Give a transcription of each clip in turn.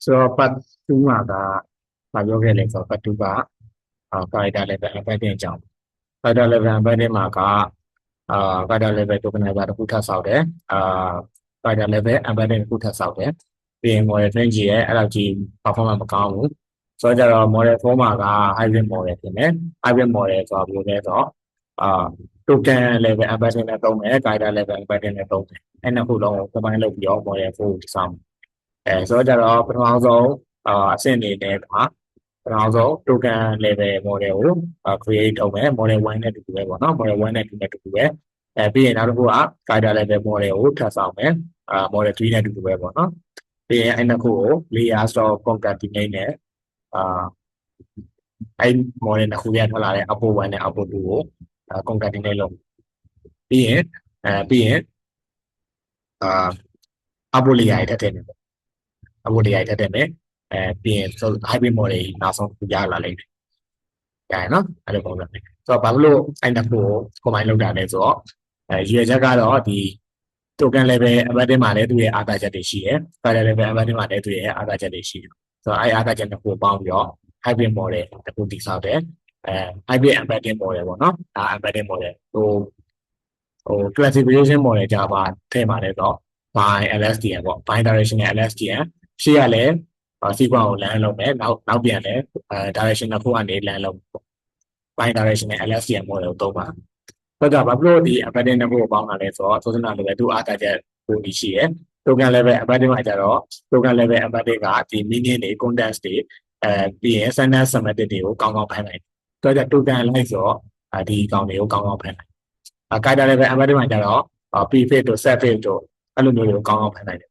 so part 2မှာကဘာပြောခဲ့လဲဆိုတော့ part 2ကcharacter level embedding အကြောင်း character level embedding မှာကcharacter level tokenizer တစ်ခုထပ်ဆောက်တယ်character level embedding တစ်ခုထပ်ဆောက်တယ်ပြီးရင် model train ကြီးရဲ့အဲ့လောက်ကြီး performance မကောင်းဘူးဆိုတော့ကြတော့ model 4မှာက hybrid model ဖြစ်မယ် hybrid model ဆိုတာဘယ်လိုလဲဆိုတော့token level embedding နဲ့သုံးမယ် character level embedding နဲ့သုံးမယ်အဲ့နှစ်ခုလုံးကို combine လုပ်ပြီးတော့ model 4ကိုတည်ဆောက်မယ်ဆိုတော့ကြတော့ပထမဆုံးအဆင့်အနေနဲ့ကပထမဆုံး token level model ကိုcreate လုပ်မယ် model 1နဲ့တူတူပဲပေါ့နော် model 1နဲ့တူတူပဲပြီးရင်နောက်တစ်ခုက character level model ကိုထပ်ဆောက်မယ်model 3နဲ့တူတူပဲပေါ့နော်ပြီးရင်အဲ့နှစ်ခုကို layer store concatenate နဲ့အဲ့ model နှစ်ခုရထွက်လာတဲ့ output 1နဲ့ output 2ကိုconcatenate လုပ်ပြီးရင်output layer ထပ်ထည့်မယ်ပေါ့output layer ထပ်ထည့်မယ်ပြီးရင် hybrid model နောက်ဆုံးရလာလိမ့်မယ်။ဒါရနော်အဲ့လိုပုံစံနဲ့ဆိုတော့ဘာလို့အဲ့နှစ်ခုကို combine လုပ်တာလဲဆိုတော့ရွေချက်ကတော့ဒီ token level embedding မှာလည်းသူ့ရဲ့အားသာချက်တွေရှိတယ်။ character level embedding မှာလည်းသူ့ရဲ့အားသာချက်တွေရှိတယ်။ဆိုတော့အဲ့အားသာချက်နှစ်ခုပေါင်းပြီးတော့ hybrid model တစ်ခုတည်ဆောက်တယ်။ hybrid embedding model ပေါ့နော်ဒါ embedding model classification model ကြပါထဲမှာလည်းတော့ by LSTM ပေါ့ by directional LSTM ရှေ့ကလည်းsequence ကို land လုပ်မယ်နောက်ပြန်လည်းdirection တစ်ခုကနေ land လုပ်ပေါ့ by directional LSTM model ကိုသုံးပါဆိုတော့ဘာလို့ဒီ embedding နှစ်ခုကိုပေါင်းတာလဲဆိုတော့သုဒ္ဓနာလိုပဲသူအားသာချက်ပိုပြီးရှိတယ် token level embedding မှာကျတော့ token level embedding ကဒီ meaning တွေ context တွေပြီးရင် sentence semantic တွေကိုကောင်းကောင်းဖန်နိုင်တယ်ဆိုတော့ token လိုက်ဆိုတော့ဒီကောင်တွေကိုကောင်းကောင်းဖန်နိုင်character level embedding မှာကျတော့ prefix တို့ suffix တို့အဲ့လိုမျိုးတွေကိုကောင်းကောင်းဖန်နိုင်တယ်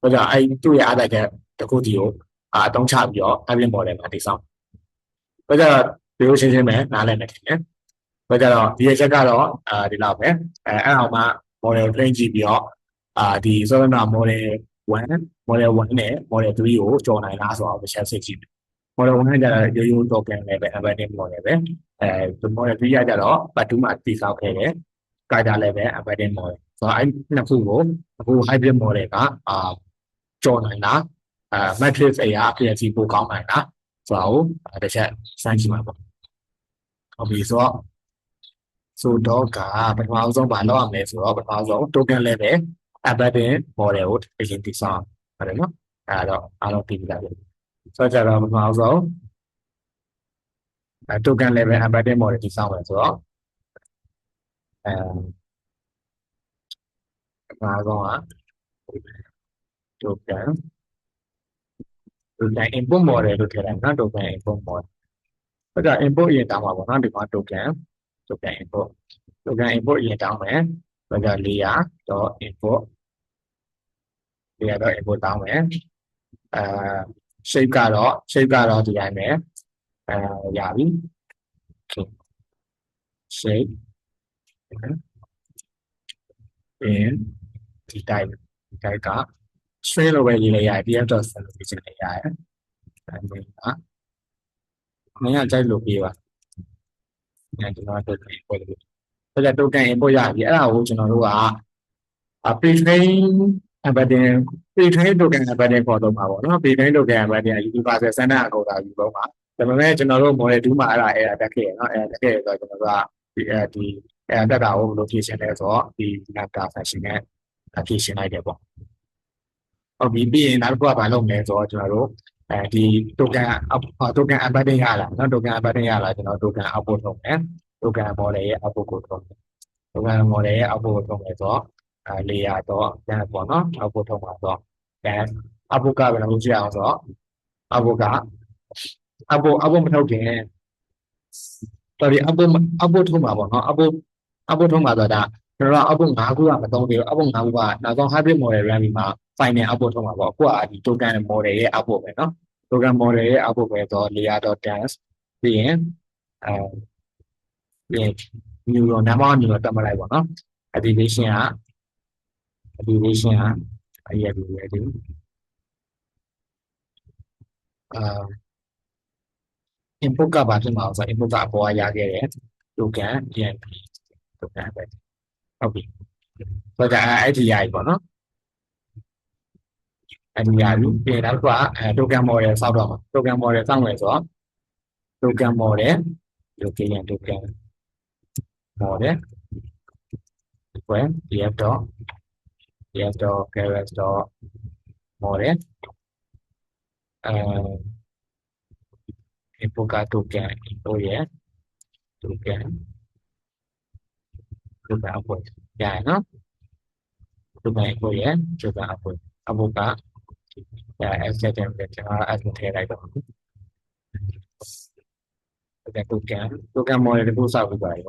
ဆိုတော့အဲ့သူ့ရဲ့အားသာချက်တစ်ခုစီကိုအသုံးချပြီးတော့ hybrid model မှာတည်ဆောက်ဆိုတော့ဒီလိုရှင်းမယ်နားလည်မယ်ထင်တယ်ဆိုတော့ဒီအချက်ကတော့ဒီလောက်ပဲအဲ့အောင်မှ model train ကြည့်ပြီးတော့ဒီဆိုတော့ model 1နဲ့ model 3ကိုကြော်နိုင်လားဆိုတော့တစ်ချက်စစ်ကြည့်မယ် model 1ကကျတော့ရိုးရိုး token level embedding model ပဲmodel 3ကကျတော့ part 2မှာတည်ဆောက်ခဲ့တဲ့ character level embedding model ဆိုတော့အဲ့နှစ်ခုကိုအခု hybrid model ကကြော်နိုင်လားmatrix အရာ accuracy ပိုကောင်းနိုင်လားဆိုတော့တစ်ချက်စမ်းကြည့်မှာပေါ့ဟုတ်ပြီဆိုတော့ကပထမဆုံးဘာလုပ်ရမလဲဆိုတော့ပထမဆုံး token level embedding model ကိုအရင်တည်ဆောက်ရတယ်နော်အဲ့တော့အားလုံးသိပြီလားဆိုတော့ကြတော့ပထမဆုံးtoken level embedding model တည်ဆောက်မယ်ဆိုတော့ပထမဆုံးက token input model လို့ထည့်လိုက်နော် token input model ဆိုတော့ input အရင်တောင်းပါပေါ့နော်ဒီမှာ token input အရင်တောင်းမယ်ဆိုတော့ layer.input တောင်းမယ်shape ကတော့ဒီတိုင်းပဲရပြီ shape in ဒီ type က string လိုပဲရေးလိုက်ရတယ် df.solution လေးရတယ်အဲ့ဒီကမင်းကကြိုက်လို့ပေးပါကျွန်တော်တို့ input လို့ဆိုတော့ token input ရပြီအဲ့ဒါကိုကျွန်တော်တို့ကpre-train embedding pre-train token embedding ခေါ်တော့မှာပေါ့နော် pre-train token embedding universal standard အကောတာယူတော့မှာဒါပေမဲ့ကျွန်တော်တို့ model 2မှာအဲ့ဒါတက်ခဲ့ရနော်အဲ့ဒါတက်ခဲ့ဆိုတော့ကျွန်တော်တို့ကဒီတက်တာကိုဘယ်လိုဖြည့်ရှင်းလဲဆိုတော့ဒီ lambda function နဲ့ဖြည့်ရှင်းလိုက်တယ်ပေါ့ဟုတ်ပြီပြီးရင်နောက်တစ်ခုကဘာလုပ်မလဲဆိုတော့ကျွန်တော်တို့ဒီ token embedding ရလာနော် token embedding ရလာကျွန်တော် token output လုပ်မယ် token model ရဲ့ output ကိုထုတ်မယ် token model ရဲ့ output ကိုထုတ်မယ်ဆိုတော့ layer တော့ပြန်ပေါ့နော် output ထုတ်မှာဆိုတော့output ကဘယ်လိုကြည့်အောင်ဆိုတော့ output မထုတ်ခင် sorry output ထုတ်မှာပေါ့နော် output ထုတ်မှာဆိုတာကျွန်တော်တို့ output 5ခုကမသုံးသေးဘူး output 5ခုကနောက်ဆုံး hybrid model run ပြီးမှ final output ထုတ်မှာပေါ့အခုကဒီ token model ရဲ့ output ပဲနော် token model ရဲ့ output ပဲဆိုတော့ layer.dance ပြီးရင်neuron နာမည်neuron တက်မလိုက်ပေါ့နော် activation ကinput ကဘာဖြစ်မှာဆိုတော့ input ကအပေါ်ရခဲ့တယ် token enp token ပဲဟုတ်ပြီဆိုတော့အဲ့ဒီရပြီပေါ့နော် အဲ့ဒီရပြီပြီးနောက်ကtoken model စောက်တော့မှာ token model စောက်မယ်ဆိုတော့ token model ဒီလိုကြည့်ရင် token model equal df.character.model input က token input ရဲ့ token output ရရနော် token input ရဲ့ token output ကexception ပဲကျွန်တော်အဲ့ဒါထည့်လိုက်တော့token model တခုစောက်ပြီးပါပြီ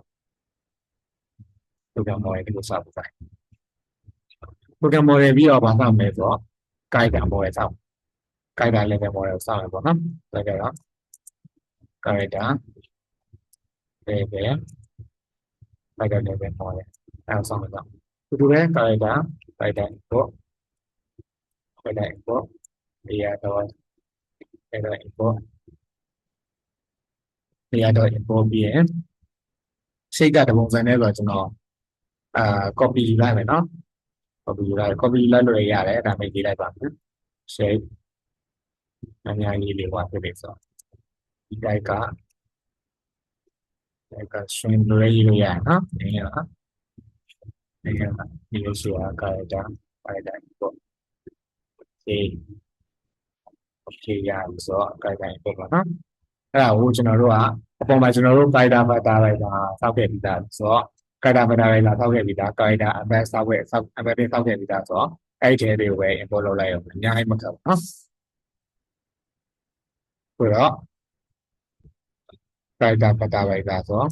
token model တခုစောက်ပြီးပါပြီ token model ပြီးတော့ဘာစောက်မလဲဆိုတော့ character model စောက် character level model စောက်ရပေါ့နော်ဒါကြတော့ character level model အဲ့ဒါစောက်မယ်တော့ဒီလိုပဲ character input layer input ပြီးရင်ရှိတ်ကတပုံစံနဲ့ဆိုတော့ကျွန်တော်copy ယူလိုက်မယ်နော် copy ယူလိုက်လို့ရတယ်ဒါပေမဲ့ရေးလိုက်ပါမယ် shape အများကြီးလေးပါဖြစ်နေဆိုဒီ type က string လို့ရေးလို့ရတယ်နော်ဒီလိုဆိုတော့ character input okay ရပြီဆိုတော့ character input ပါနော်အဲ့ဒါကိုကျွန်တော်တို့ကအပေါ်မှာကျွန်တော်တို့ character vector လိုက်တာစောက်ခဲ့ပြီးသားဆိုတော့ character vector လိုက်တာစောက်ခဲ့ပြီးသား character embed စောက်ခဲ့ပြီးသားဆိုတော့အဲ့ဒီထဲတွေကိုပဲ import လုပ်လိုက်အောင်အများကြီးမခက်ဘူးနော်ဆိုတော့ character vector လိုက်တာဆိုတော့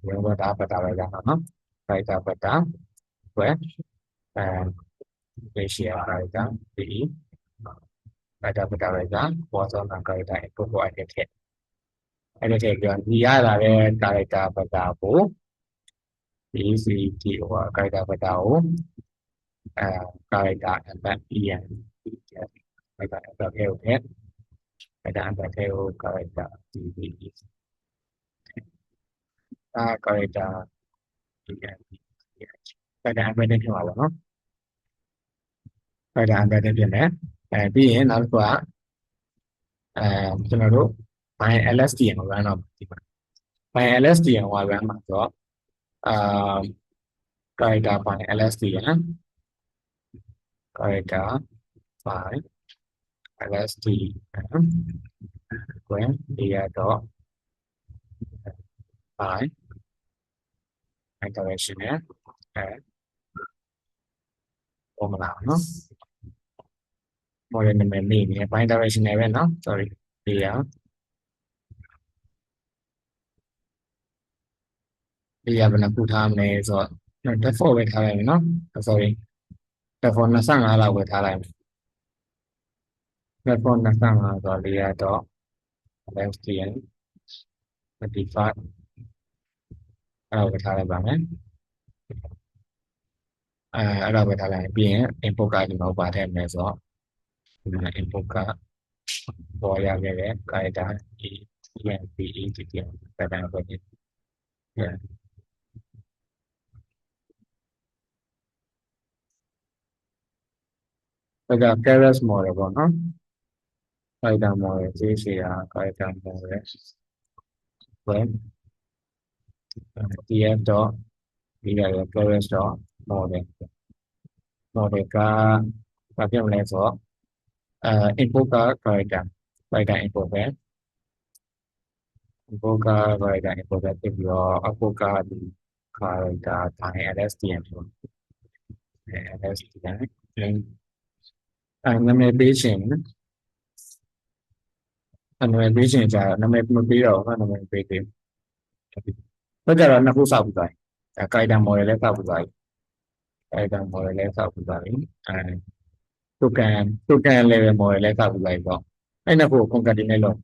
ဝင်ဝတ်တာ vector လိုက်တာနော် character vector ဝယ်ratio character de character vector လိုက်တာပေါ်ဆုံးက character input ကိုအဲ့ဒီထည့်ပြောဒီရလာတဲ့ character vector ကို BCT ဟို character vector ကိုcharacter embed en character embed ထဲကိုထည့်character embed ထဲကို character db character embed ထဲဖြစ်မှာပေါ့နော် character embed ထဲဖြစ်မယ်ပြီးရင်နောက်တစ်ခုကကျွန်တော်တို့ by lstm ကို run တော့ဒီမှာ by lstm ကို run မှာဆိုတော့character by lstm character by lstm when layer dot by direction နဲ့ပုံမလာနော် model နာမည်မေ့နေ by direction နဲ့ပဲနော် sorry layer ဘယ်နှခုထားမလဲဆိုတော့ default ပဲထားလိုက်မယ်နော် sorry default 25လောက်ပဲထားလိုက်မယ် default 25ဆိုတော့ layer dot lstm default အဲ့ဒါပဲထားလိုက်ပါမယ်အဲ့ဒါပဲထားလိုက်ပြီးရင် input ကဒီမှာပါထည့်မယ်ဆိုတော့ဒီမှာ input ကပေါ်ရခဲ့တဲ့ character enpedtm ပဲတိုင်းပဲဖြစ်ဒါက keras model ပေါ့နော် character model ရေးစီတာ character model when df dot ပြီးရတယ် keras dot model ကဘာဖြစ်မလဲဆိုတော့input က character input ပဲ input က character input ပဲဖြစ်ပြီးတော့ output ကဒီ character by lstm ဆိုlstm နာမည်ပေးခြင်းနာမည်ပေးခြင်းကြာနာမည်မပေးတော့ဘူးနာမည်ပေးတယ်တော့ကြတော့နှစ်ခုစောက်ပြီးသွားပြီcharacter model လည်းစောက်ပြီးသွားပြီcharacter model လည်းစောက်ပြီးသွားပြီtoken level model လည်းစောက်ပြီးသွားပြီပေါ့အဲ့နှစ်ခုကို concatenate လုပ်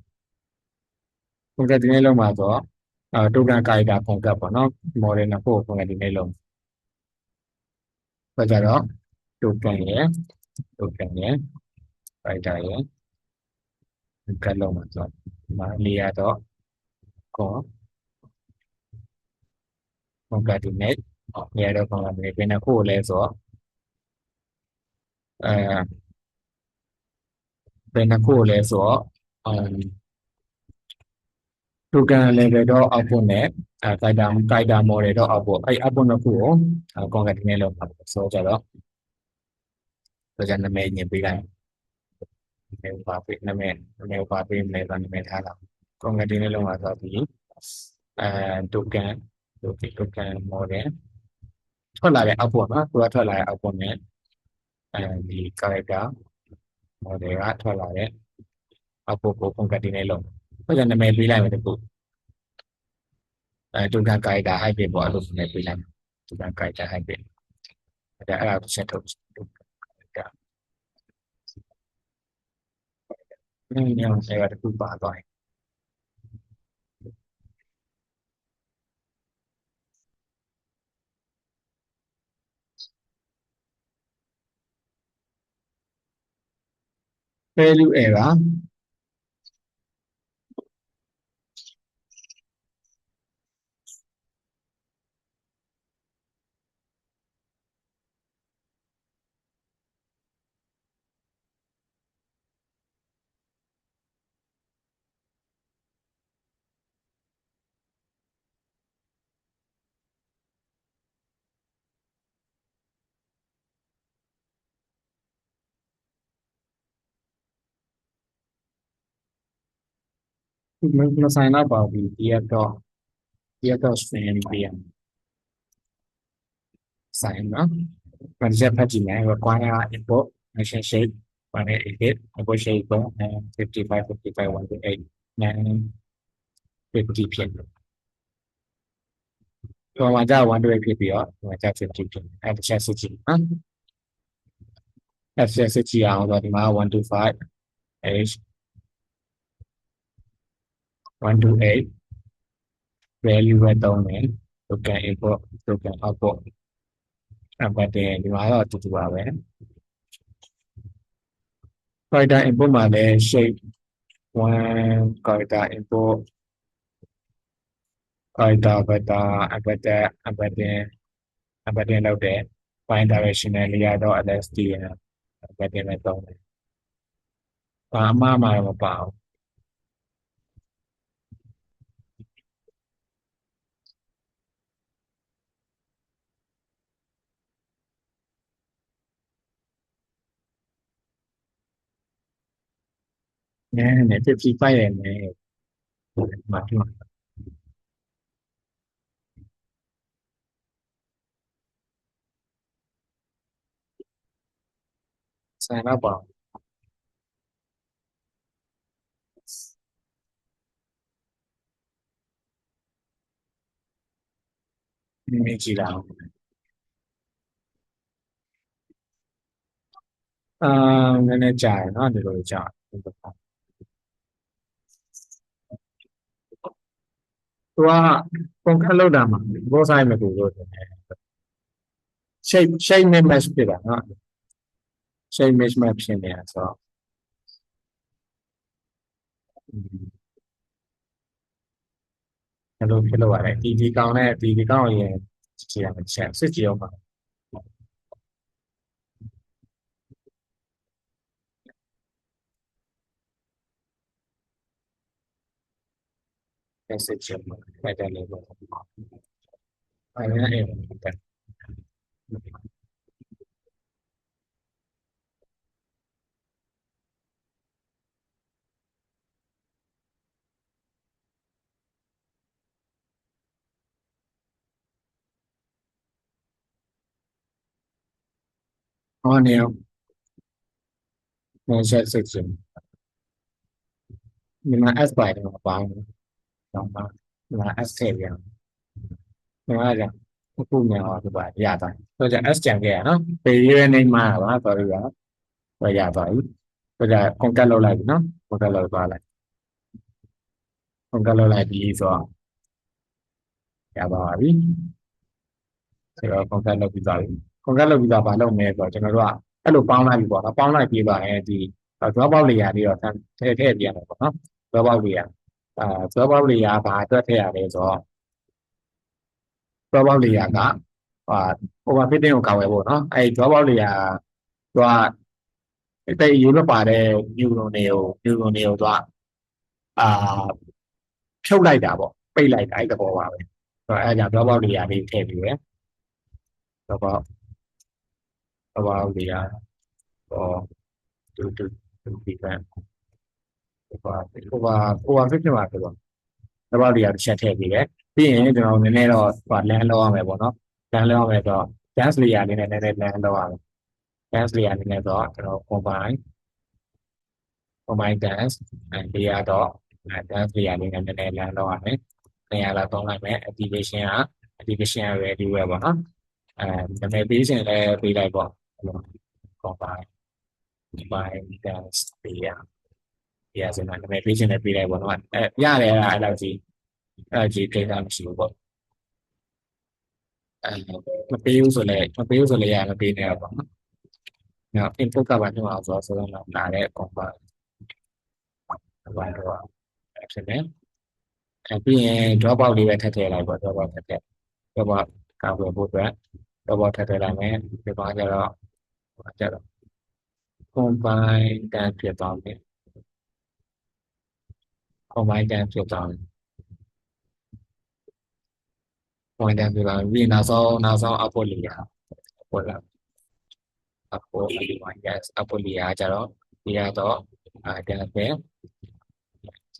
မှာဆိုတော့token character concat ပေါ့နော် model နှစ်ခုကို concatenate လုပ်တော့ကြတော့ token ရဲ့ character ရဲ့ concat လုပ်မှာဆိုတော့ဒီမှာ layer တော့ concatenate နေရာတော့ concatenate ဘယ်နှစ်ခုကိုလဲဆိုတော့ ဘယ်နှစ်ခုလဲဆိုတော့token level တော့ output နဲ့guider model တော့ output အဲ့ output နှစ်ခုကို concatenate လုပ်ပါဆိုတော့နာမည်ညင်ပေးလိုက်နာမည်ပါပေးနာမည်ပါပေးမယ်ဆိုနာမည်ထားတာ concatenate လုပ်ပါဆိုပြီးtoken model ထွက်လာတဲ့ output နော်သူကထွက်လာတဲ့ output နဲ့ဒီ character model ကထွက်လာတဲ့ output ကို concatenate လုပ်ဆိုတော့နာမည်ပေးလိုက်မယ်တခုtoken character hybrid ပေါ့အဲ့လိုနာမည်ပေးလိုက် token character hybrid အဲ့ဒါကိုဆက်ထုတ်ညောင်ဆရာတခုပါသွားတယ်value error မဆိုင်တော့ပါဘူးဒီတော့ string ပေးရဆိုင်နော်မန်ချက်ဖတ်ကြည့်မယ် require import function shape ဘာနဲ့ edit import shape ကို55 128 50ဖြစ်ဒီမှာကြာ128ဖြစ်ပြီးတော့ဒီမှာကြာ50ဖြစ်အဲ့တစ်ချက်စစ်ကြည့်နော်အဲ့တစ်ချက်စစ်ကြည့်အောင်ဆိုဒီမှာ125 h 128 value ပဲသုံးတယ် token import token output အဲ့ပတ်တယ်ဒီမှာတော့တူတူပါပဲ character input မှာလည်း shape 1 character input character vector embedding လုပ်တယ် find directional layer တော့ LSTM embedding နဲ့သုံးတယ်ဘာမှမပါဘူးနည်းနည်း55ရဲ့နည်းမှာဒီမှာဆိုင်တော့ပါမြင်ကြည့်လာအောင်နည်းနည်းကြာရနော်ဒီလိုကြာသူကပုံခက်လောက်တာမှာဘောဆိုင်မကူလို့တယ် shape mismatch ဖြစ်တာနော် shape mismatch ဖြစ်နေတာဆိုတော့ဘယ်လိုဖြစ်လို့ရလဲဒီကောင်နဲ့ဒီကောင်ရဲ့ကြည့်ရမယ်ချက်စစ်ကြည့်အောင်ပါစစ်ကြည့်အောင်ဖိုက်တယ်လို့ပေါ့အဲ့ဒါအဲ့ဒါဟောနေအောင်ဆက်စစ်ကြည့်ဒီမှာ S ပါတယ်မှာပါဘူးတော့ပါဒီမှာ S ထည့်ပြန်ဒီမှာじゃအခုမြန်အောင်ဒီပါရသွားဆိုတော့ S ကြံခဲ့ရနော် period name မှာပါ sorry ပါရသွားပြီဆိုတော့ concat လုပ်လိုက်ပြီနော် concat လုပ်သွားလိုက် concat လုပ်လိုက်ပြီဆိုတော့ရပါပြီဆိုတော့ concat လုပ်ပြီးသွားပြီ concat လုပ်ပြီးတော့ဘာလုပ်မလဲဆိုတော့ကျွန်တော်တို့ကအဲ့လိုပေါင်းလိုက်ပြီပေါ့နော်ပေါင်းလိုက်ပြီးသွားရင်ဒီ drop out layer လေးတော့ထည့်ပြန်တယ်ပေါ့နော် drop out layer drop out layer ဘာအတွက်ထည့်ရလဲဆိုတော့ drop out layer ကoverfitting ကိုကာဝယ်ဖို့နော်အဲ့ drop out layer က တဲ့ရေးမပါတဲ့ neuron တွေကိုတော့အာဖြုတ်လိုက်တာပေါ့ပိတ်လိုက်တာအဲ့သဘောပါပဲအဲ့ဒါကြောင့် dropout တွေကလေးထည့်ပြီးရယ် dropout တွေကဟောတူဒီကံဟိုဖြစ်မှာဆိုတော့ dropout တွေကတစ်ချက်ထည့်ပြီးရယ်ပြီးရင်ကျွန်တော်နည်းနည်းတော့လမ်းလောက်ရမယ်ပေါ့နော်လမ်းလောက်ရမယ်ဆိုတော့ dance layer လေးနဲ့နည်းနည်းလမ်းလောက်ရမယ် dance layer နည်းနည်းတော့ကျွန်တော် combine dance and layer တော့ dance layer လေးနဲ့နည်းနည်းလမ်းလောက်ရမယ်နေရာလာသုံးလိုက်မယ် activation က ready ပဲပေါ့နော်နာမည်ပေးခြင်းလည်းပေးလိုက်ပေါ့ combine dance layer ဆိုတော့နာမည်ပေးခြင်းလည်းပေးလိုက်ပေါ့နော်ရတယ်အဲ့လောက်ကြီးကိစ္စမရှိဘူးပေါ့မပေးဘူးဆိုလည်းမပေးရမပေးနဲ့ပေါ့နော်နောက် input ကဘာဖြစ်မှာဆိုတော့လာတဲ့ combine ဘာတော့ဖြစ်နေပြီးရင် dropout လေးပဲထည့်ထည့်လိုက်ပေါ့ dropout ထည့်ထည့် dropout ကောက်ွယ်ဖို့အတွက် dropout ထည့်ထည့်လိုက်မယ်ဒီမှာကျတော့ combine တန်းဖြစ်သွားတယ် combine တန်းဖြစ်သွားတယ် combine တန်းဖြစ်သွားပြီးနောက်ဆုံး output လေးရ output လာ output လေးမှာ yes output လေးရကြတော့ဒီကတော့တန်းပဲ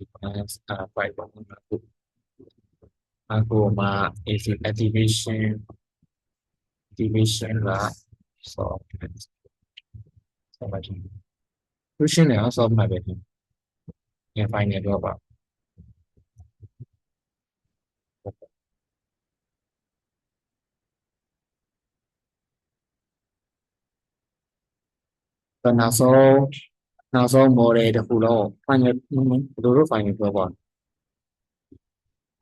sequence 5 1 2 အခုမှာ activation က solve ဆက်ပါကြည့် question လည်း solve မှာပဲဒီ final တော့ပါနောက်ဆုံး model တစ်ခုလုံး final ဘယ်လိုလုပ် final ပြောပါနေ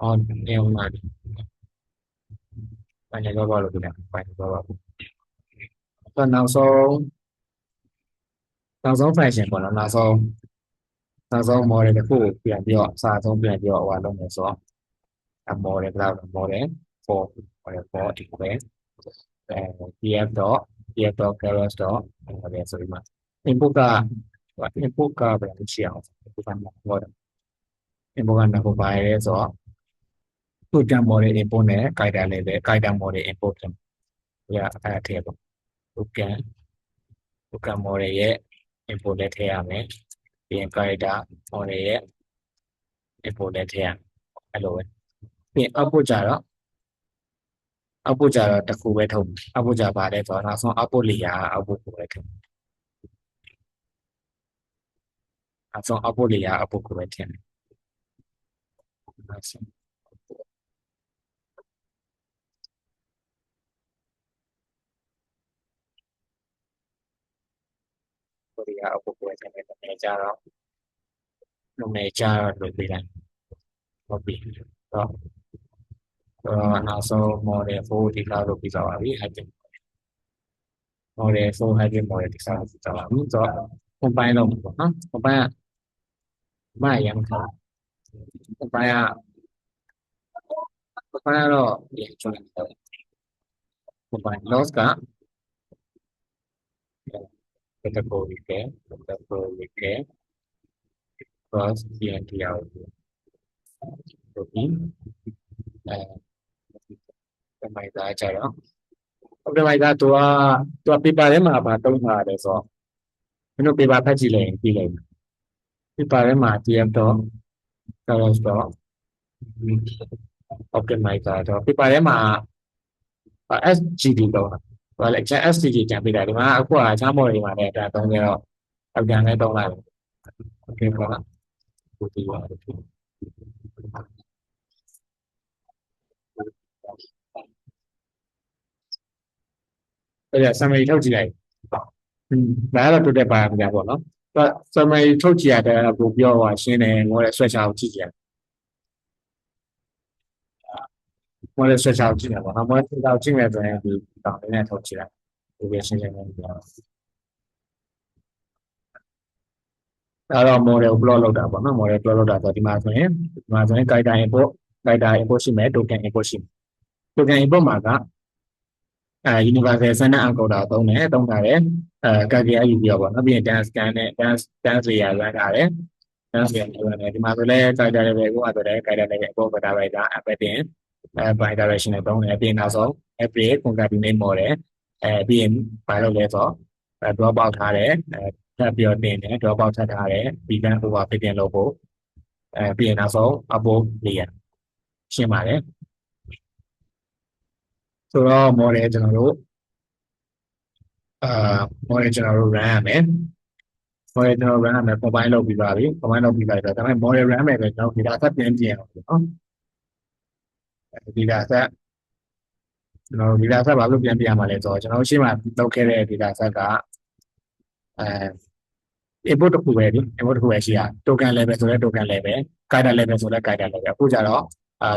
အောင်မှာ final ပြောပါလို့ပြောတယ် final ပြောပါနောက်ဆုံး function ပေါ့နော်နောက်ဆုံး model တစ်ခုကိုပြန်ပြီးတော့အစားဆုံးပြန်ပြီးတော့ဟိုလုပ်မယ်ဆိုတော့model က model 4 equal df.carots. ဆိုပြီးမှ input ကဘယ်လိုရှိအောင် input ကနောက်ပါရဲဆိုတော့token model input နဲ့ guider လည်းပဲ guider model input ပြန်အဲ့ထည့်ပေါ့ token model ရဲ့ input လည်းထည့်ရမယ်ပြီးရင် guider model ရဲ့ input လည်းထည့်ရမယ်အဲ့လိုပဲပြီးရင် output ကြတော့တစ်ခုပဲထုတ် output ကြပါတယ်ဆိုတော့နောက်ဆုံး output layer output ကိုပဲထုတ်နောက်ဆုံး output layer output ကိုပဲထည့်မယ်နောက်ဆုံးoutput layer output ကိုပဲထည့်မယ်နာမည်ကြတော့လုပ်ပေးလိုက်ဟုတ်ပြီတော့နောက်ဆုံး model 4 ဒီလောက်လုပ်ပြီးသွားပါပြီ model 4 hybrid model ဒီလောက်ပြီးသွားပါပြီဆိုတော့ combine လုပ်မှာပေါ့နော် combine ကရမ်းခါ combine ကတော့ဒီကျွန်တော် combine loss က categorical cross pntr ဒီoptimizer ကြတော့ optimizer သူက paper ထဲမှာဗာတုံးထားတယ်ဆိုတော့မင်းတို့ paper ဖတ်ကြည့်လိုက်ရင်ပြီးလိမ့်မယ် paper ထဲမှာ df.carots. optimizer တော့ paper ထဲမှာ sgd တော့ဘာလဲ sgd ကြံပေးတာဒီမှာအခုကအခြား model တွေမှာလည်းဒါသုံးကြတော့အပြန်လဲသုံးလိုက် okay ပေါ့နော်ဒီပါအဲ့ဒါ summary ထုတ်ကြည့်လိုက်ဒါကတော့တိုးတက်ပါကြပေါ့နော်သူ summary ထုတ်ကြည့်ရတယ်ပို့ပြောပါရှင်းတယ်ငေါ်တဲ့ structure ကိုကြည့်ကြတယ်model structure ကိုကြည့်တယ်ပေါ့နော် model structure ကိုကြည့်မယ်ဆိုရင်ဒီတောင်းလေးနဲ့ထုတ်ကြည့်လိုက်ဒီပဲရှင်းရှင်းလေးပြောအဲ့တော့ model plot လောက်တာပေါ့နော် model plot လောက်တာဆိုဒီမှာဆိုရင် guider input ရှိမယ် token input ရှိမယ် token input မှာက universal standard encoder သုံးထားတယ်calculate ယူပြီးတော့ပေါ့နော်ပြီးရင် dance scan နဲ့ dance layer ရထားတယ် dance layer ရထားတယ်ဒီမှာဆိုလဲ character level ကိုဆိုလဲ character level အပေါ် parameter embedding bidirectional နဲ့သုံးတယ်ပြီးရင်နောက်ဆုံး every concatenate model ပြီးရင်ဘာလုပ်လဲဆိုတော့ drop out ထားတယ်ထပ်ပြီးတော့တင်တယ် drop out ထပ်ထားတယ် beacon overfitting လုပ်ဖို့ပြီးရင်နောက်ဆုံး above layer ရှင်းပါတယ်ဆိုတော့ model ကျွန်တော်တို့model ကျွန်တော်တို့ run ရမယ် model ကျွန်တော် run ရမယ် combine လုပ်ပြီးပါပြီ combine လုပ်ပြီးပါပြီဒါပေမဲ့ model run မယ်ဆိုကျွန်တော် data set ပြန်ပြင်အောင်နော် data set ကျွန်တော် data set ဘာလို့ပြန်ပြင်ရမှာလဲဆိုတော့ကျွန်တော်ရှင်းမှာလုပ်ခဲ့တဲ့ data set ကinput တစ်ခုပဲဒီ input တစ်ခုပဲရှိရ token level ဆိုလဲ token level character level ဆိုလဲ character level အခုကျတော့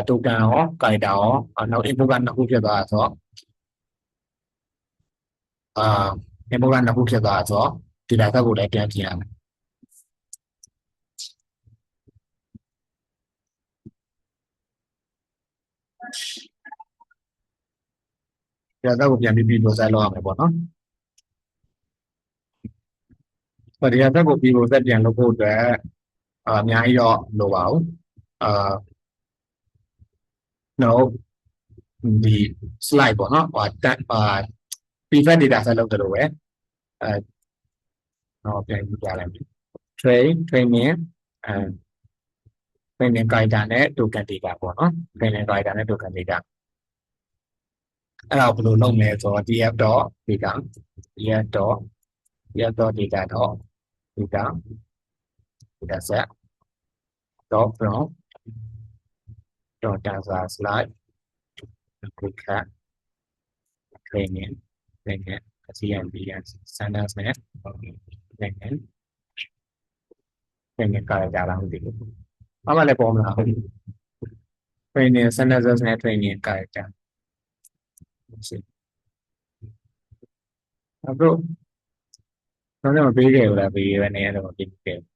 token ရော character ရောနောက် input ကနှစ်ခုဖြစ်သွားတာဆိုတော့input ကနှစ်ခုဖြစ်သွားတာဆိုတော့ data set ကိုလည်းပြန်ပြင်ရမယ်data set ကိုပြန်ပြီး process လုပ်ရမယ်ပေါ့နော်ဒီ data set ကိုပြီး process ပြန်လုပ်ဖို့အတွက်အများကြီးတော့လိုပါဘူးနောက်ဒီ slide ပေါ့နော်prefab data set လုပ်တယ်လို့ပဲတော့ပြန်ပြလိုက်မယ် training training character နဲ့ token data ပေါ့နော် training character နဲ့ token data အဲ့ဒါကိုဘယ်လိုလုပ်မလဲဆိုတော့ df.data data set from answer slide click training cmp standards နဲ့ training character လားမသိဘူးဘာမှလည်းပေါ်မလာဘူး training standards နဲ့ training character အခုတော့မပေးခဲ့ဘူးလားပေးရနေတော့မပေးခဲ့ဘူး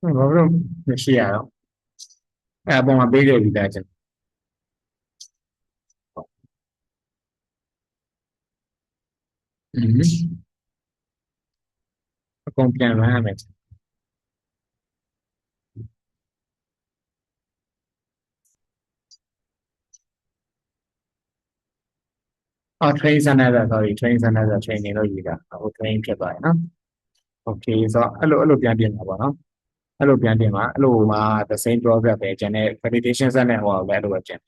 ဘာလို့မရှိရတော့အဲ့အပေါ်မှာပေးခဲ့ပြီသားကျွန်အကုန်ပြန်လာရမယ်train center sorry train center training လို့ရေးတာအခု train ဖြစ်သွားတယ်နော် okay ဆိုတော့အဲ့လိုပြန်ပြင်မှာပေါ့နော်အဲ့လိုပြန်ပြင်မှာအဲ့လိုမှာ the same process ပဲကျန်တဲ့ validation set နဲ့ဟောလည်းအဲ့လိုပဲကျန်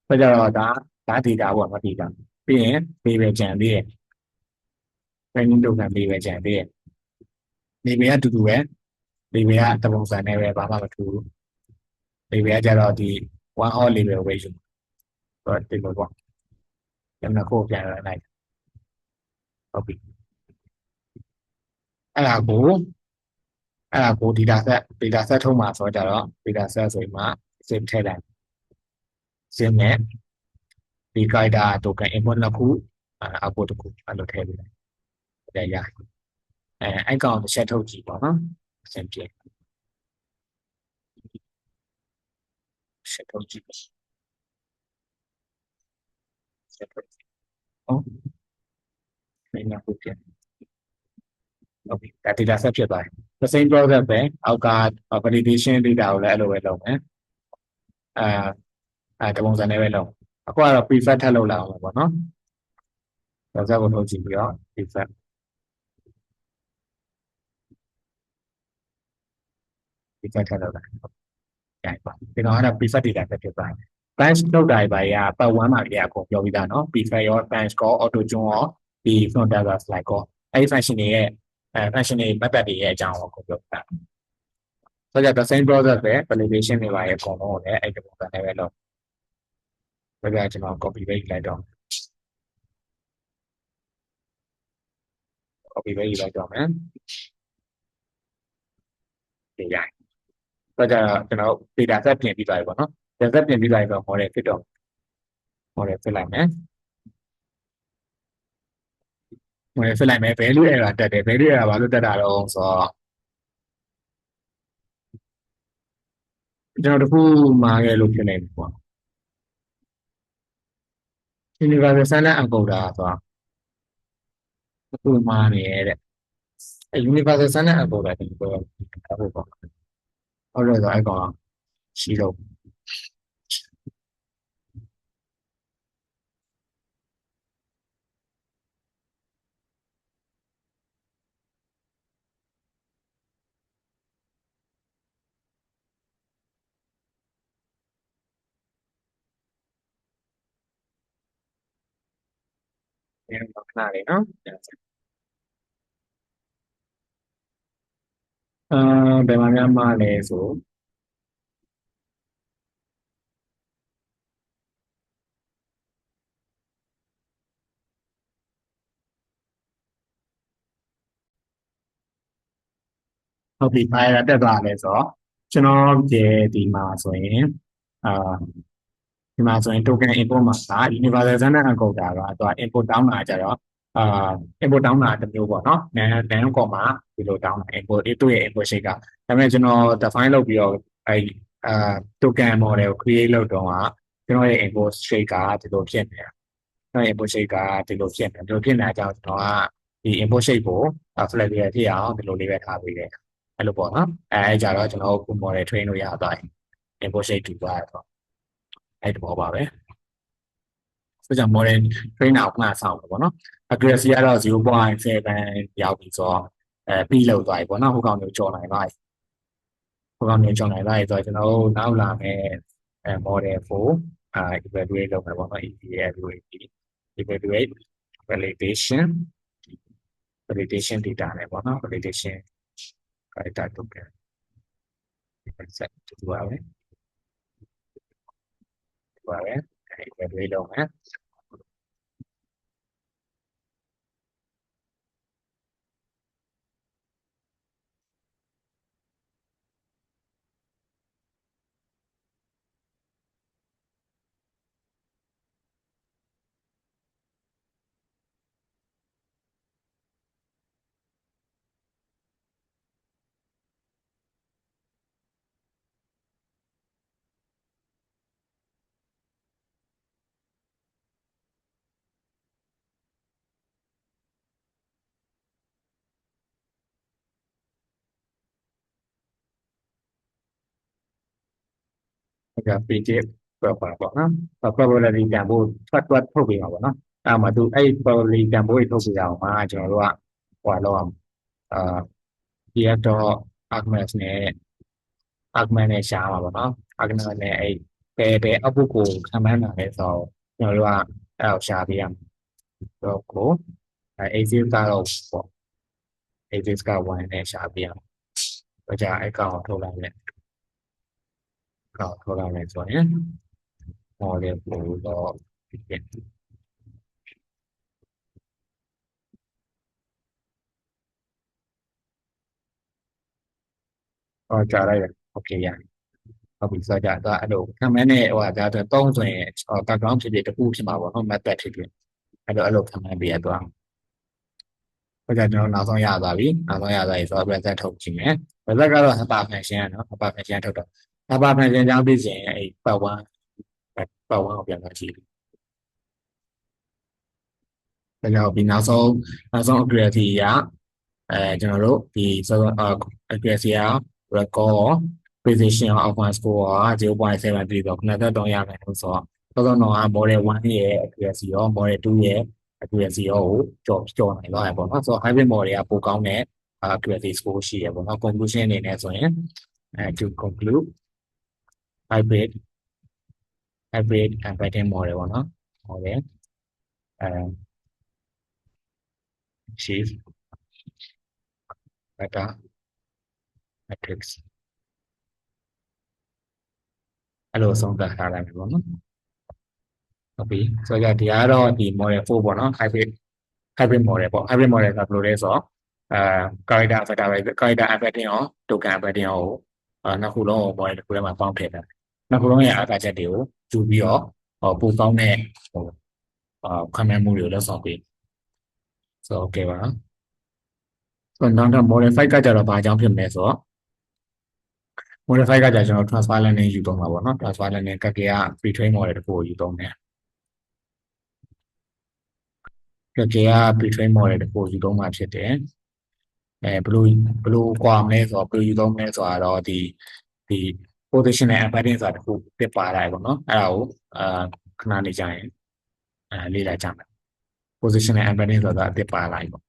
ဆိုကြတော့ဒါ data ပေါ့နော် data ပြီးရင် label ပဲကျန်သေးတယ် training token လေးပဲကျန်သေးတယ် label ကတူတူပဲ label ကတပုံစံနဲ့ပဲဘာမှမထူးဘူး label ကကြတော့ဒီ one hot label ပဲယူဆိုတော့ဒီလိုပေါ့ကျွန်တော်ကိုပြန်လိုက်ဟုတ်ပြီအဲ့ဒါကို data set ထုတ်မှာဆိုတော့ data set ဆိုရင်မှ save ထည့်လိုက် save နဲ့ဒီ character token input နှစ်ခု output တစ်ခုအဲ့လိုထည့်ပေးလိုက်တယ်ရအဲ့ကောင်တစ်ချက်ထုတ်ကြည့်ပေါ့နော်အဆင်ပြေချက်ထုတ်ကြည့်ချက်ထုတ်ဟုတ်ဒီမှာဟုတ်ပြန်ဟုတ်ပြီဒါ data set ဖြစ်သွားတယ် the same process ပဲအောက်က validation data ကိုလည်းအဲ့လိုပဲလုပ်မယ်တပုံစံနဲ့ပဲလုပ်အခုကတော့ prefab ထပ်လုပ်လာအောင်ပေါ့နော် process ကိုထုတ်ကြည့်ပြီးတော့ prefab ထပ်လုပ်လာကြိုက်ပါဒီတော့အဲ့ဒါ prefab data set ဖြစ်သွားတယ် branch ထုတ်တာတွေပါပတ်1မှာကြီးအကုန်ပြောပြီးသားနော် prefab ရော branch ကော auto join ရောဒီ front data slide ကောအဲ့ဒီ function တွေရဲ့ function တွေ method တွေရဲ့အကြောင်းကိုပြောပြတာဆိုတော့ the same process ပဲ validation တွေပါရဲ့အကုန်လုံးကိုလည်းအဲ့ဒီပုံစံနဲ့ပဲလုပ်ဒါကြကျွန်တော် copy paste လိုက်တော့ copy ပဲရေးလိုက်တော့မယ်ဒီတိုင်းတော့ကျွန်တော် data set ပြင်ပြီးသွားပြီပေါ့နော် data set ပြင်ပြီးသွားပြီတော့ model ဖြစ်တော့ model ဖြစ်လိုက်မယ် model ဖြစ်လိုက်မယ် value error တက်တယ် value error ဘာလို့တက်တာတော့ဆိုတော့ကျွန်တော်တခုမှားခဲ့လို့ဖြစ်နေပြီပေါ့ universal standard encoder ဆိုတာတခုမှားနေရတဲ့ universal standard encoder ဒီလိုဟုတ်ပေါ့ဟုတ်လို့ဆိုအဲ့ကောင်ရှိတော့ဒီမှာခဏလေးနော်ဘယ်မှာများမှားလဲဆိုဟုတ်ပြီ file တက်သွားတယ်ဆိုတော့ကျွန်တော်ဒီမှာဆိုရင်ဒီမှာဆိုရင် token import မှာက universal standard encoder ကသူက input တောင်းတာကြတော့input တောင်းတာတစ်မျိုးပေါ့နော် nan ကောမှာဒီလိုတောင်းတာ input သူ့ရဲ့ input shape ကဒါပေမဲ့ကျွန်တော် define လုပ်ပြီးတော့token model ကို create လုပ်တော့ကျွန်တော်ရဲ့ input shape ကဒီလိုဖြစ်နေတာကျွန်တော်ရဲ့ input shape ကဒီလိုဖြစ်နေတယ်ဒီလိုဖြစ်နေတဲ့အကြောင်းကျွန်တော်ကဒီ input shape ကို flat layer ဖြစ်အောင်ဒီလိုလေးပဲထားပေးတယ်အဲ့လိုပေါ့နော်အဲ့ကြတော့ကျွန်တော်ကို model train လို့ရသွားတယ် input shape တူသွားတယ်ဆိုအဲ့ဒီပေါ့ပါပဲဆိုကြ model train အောင်မှဆောက်တယ်ပေါ့နော် accuracy ကတော့ 0.7 ရောက်ပြီဆိုတော့ပြီးလောက်သွားပြီပေါ့နော်ဟိုကောင်မျိုးကြော်နိုင်သွားပြီဟိုကောင်မျိုးကြော်နိုင်သွားပြီဆိုတော့ကျွန်တော်တို့နောက်လာမယ့်model 4 evaluate လုပ်မယ်ပေါ့နော် evaluate validation data နဲ့ပေါ့နော် validation data token set တူပါပဲevaluate လုပ်မယ်ဒါ predict ပေါ့နော် probability တန်ဖိုးထွက်ထုတ်ပေးမှာပေါ့နော်အဲ့မှာသူအဲ့ probability တန်ဖိုးတွေထုတ်ပေးအောင်မှာကျွန်တော်တို့ကဟိုလောက်အောင်df.argmax နဲ့ argument နဲ့ရှားမှာပေါ့နော် argument နဲ့အဲ့ဘယ် output ကိုခံမှန်းတာလဲဆိုတော့ကျွန်တော်တို့ကအဲ့ကိုရှားပေးရမှာတော့ကိုaxis ကတော့ပေါ့ axis က1နဲ့ရှားပေးရမှာတော့じゃအဲ့ကောင်ထုတ်လိုက်မယ်ကောင်ထုတ်လိုက်မယ်ဆိုရင် model ပို့တော့ဖြစ်ကြာလိုက်တယ်โอเคရဟုတ်ပြီဆိုတော့အဲ့လိုခံမှန်းနဲ့ဟိုဒါဆို3ဆိုရင် background ဖြစ်တစ်ခုဖြစ်မှာပေါ့နော် method ဖြစ်အဲ့လိုခံမှန်းပေးရတော့ဟုတ်ကြကျွန်တော်နောက်ဆုံးရသွားပြီနောက်ဆုံးရသွားပြီဆိုတော့ result ထုတ်ကြည့်မယ် result ကတော့ hyper function နော် hyper function ထုတ်တော့ hyper function ကြောင်းပြီးရင်အဲ့ part 1ကိုပြန်သွားကြည့်ဒါကြောင့်ဒီနောက်ဆုံး accuracy ကကျွန်တော်တို့ဒီ accuracy က record precision of one score က 0.7 ပြီးတော့93ရမယ်လို့ဆိုတော့တော့က model 1ရဲ့ accuracy ရော model 2ရဲ့ accuracy ရောကိုကျော်နိုင်သွားရပေါ့နော်ဆိုတော့ hybrid model ကပိုကောင်းတဲ့ accuracy score ရှိရပေါ့နော် conclusion အနေနဲ့ဆိုရင် to conclude hybrid embedding model ပေါ့နော် model achieve better metrics အဲ့လိုဆုံးဖြတ်ထားလိုက်ပြီပေါ့နော်ဟုတ်ပြီဆိုတော့ဒီကတော့ဒီ model 4ပေါ့နော် hybrid hybrid model ပေါ့ hybrid model ဆိုတာဘယ်လိုလဲဆိုတော့character embedding ရော token embedding ရောနှစ်ခုလုံးကို model တစ်ခုထဲမှာပေါင်းထည့်ထားတယ်နှစ်ခုလုံးရဲ့အားသာချက်တွေကိုယူပြီးတော့ပိုကောင်းတဲ့ခံမှန်းမှုတွေကိုလုပ်ဆောင်ပေးဆိုတော့ okay ပါနော်ဆိုတော့နောက်တော့ model 5ကကြတော့ဘာအကြောင်းဖြစ်မလဲဆိုတော့ model 5ကကြကျွန်တော် transfer learning ယူသုံးတာပေါ့နော် transfer learning ကက pre-train model တစ်ခုကိုယူသုံးတယ်ကက pre-train model တစ်ခုကိုယူသုံးမှာဖြစ်တယ်ဘယ်လိုကွာမလဲဆိုတော့ဘယ်လိုယူသုံးမလဲဆိုတော့ဒီ positional embedding ဆိုတာတစ်ခုပြပါလာပေါ့နော်အဲ့ဒါကိုခဏနေကြရင်လေ့လာကြမယ် positional embedding ဆိုတာအပြပါလာပေါ့